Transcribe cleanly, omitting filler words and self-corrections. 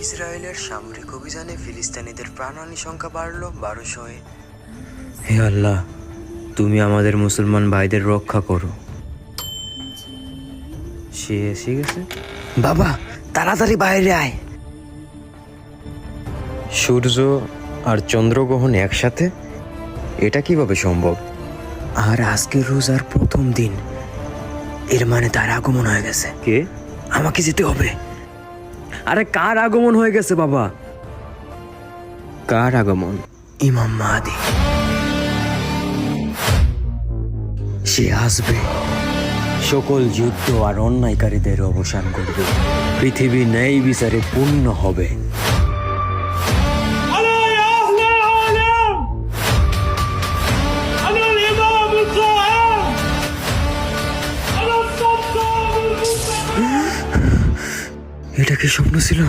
ইসরায়েলের সামরিক অভিযানে ফিলিস্তিনিদের প্রাণহানি সংখ্যা বাড়ল 1200-এ। হে আল্লাহ, তুমি আমাদের মুসলমান ভাইদের রক্ষা করো। সে এসে গেছে। বাবা, তাড়াতাড়ি বাইরে আয়। সূর্য আর চন্দ্রগ্রহণ একসাথে, এটা কিভাবে সম্ভব? আর আজকের রোজার প্রথম দিন, এর মানে তার আগমন হয়ে গেছে। কে? আমাকে যেতে হবে। আরে কার আগমন হয়ে গেছে বাবা? কার আগমন? ইমাম মাহদী। সে আসবে, সকল যুদ্ধ আর অন্যায়কারীদের অবসান করবে, পৃথিবী ন্যায় বিচারে পূর্ণ হবে। এটা কি স্বপ্ন ছিল?